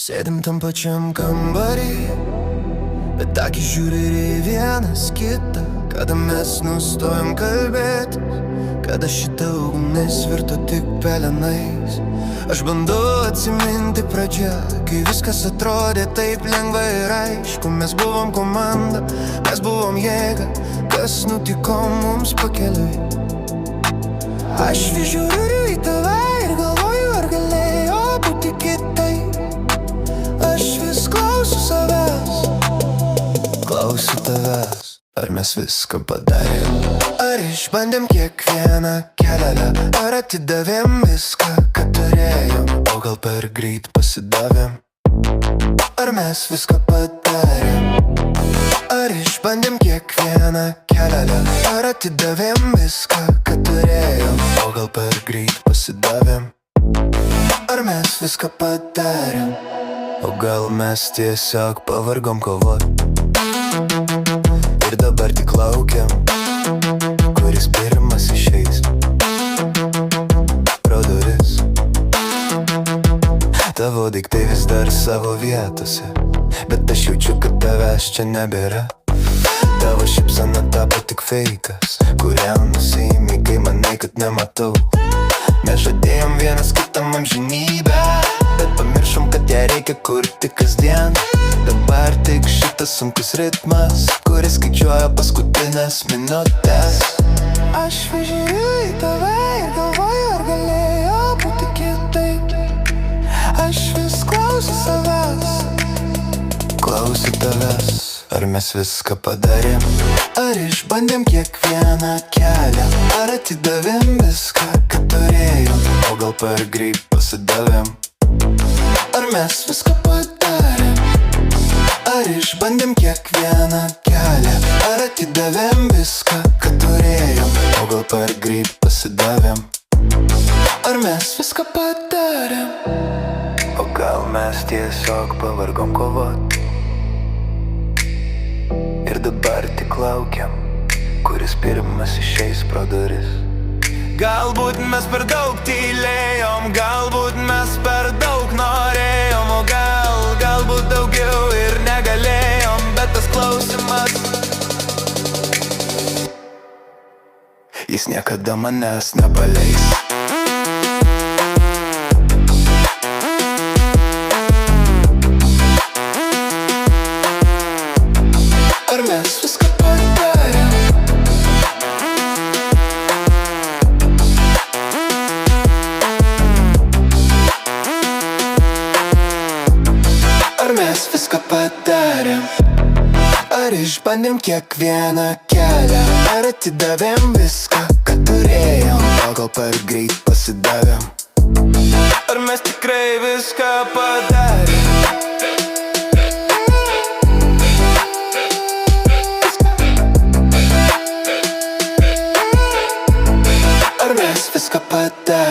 Sėdim tam pačiam kambarį, bet akis žiūri ir į vienas kitą. Kada mes nustojam kalbėti, kada šita ugnis virto tik pelenais. Aš bandau atsiminti pradžią, kai viskas atrodė taip lengva ir aišku. Mes buvom komanda, mes buvom jėga, kas nutiko mums pakeliui. Aš vis žiūriu į tave ir galvoju, ar galėjo būti kitaip. Aš vis klausiu savęs, klausiu tavęs, ar mes viską padarėm. Ar išbandėm kiekvieną kelią, ar atidavėm viską, ką turėjom, o gal per greit pasidavėm. Ar mes viską padarėm. Ar išbandėm kiekvieną kelią, ar atidavėm viską, ką turėjom, o gal per greit pasidavėm. Ar mes viską padarėm, o gal mes tiesiog pavargom kovot. Ir dabar tik laukiam, kuris pirmas išeis pro duris. Tavo daiktai vis dar savo vietose, bet aš jaučiu, kad tavęs čia nebėra. Tavo šypsena tapo tik feikas, kuriam nusiimi, kai manai, kad nematau. Mes žadėjom vienas kitam amžinybę, bet pamiršom, kad ją reikia kurti kasdien. Dabar tik šitas sunkus ritmas, kuris skaičiuoja paskutinės minutės. Aš vis žiūriu į tave ir galvoju, ar galėjo būti kitaip. Aš vis klausiu savęs, klausiu tavęs, ar mes viską padarėm. Ar išbandėm kiekvieną kelią, ar atidavėm viską, ką turėjom, o gal per greit pasidavėm. Ar mes viską padarėm. Ar išbandėm kiekvieną kelią, ar atidavėm viską, ką turėjom, o gal per greit pasidavėm. Ar mes viską padarėm, o gal mes tiesiog pavargom kovot. Ir dabar tik laukiam, kuris pirmas išeis pro duris. Galbūt mes per daug tylėjom, galbūt mes per daug norėjom, o galbūt daugiau ir negalėjom, bet tas klausimas, jis niekada manęs nepaleis. Ar mes viską padarėm? Ar mes viską padarėm? Ar išbandėm kiekvieną kelią, ar atidavėm viską, ką turėjom, o gal per greit pasidavėm. Ar mes tikrai viską padarėm? Ar mes viską padarėm?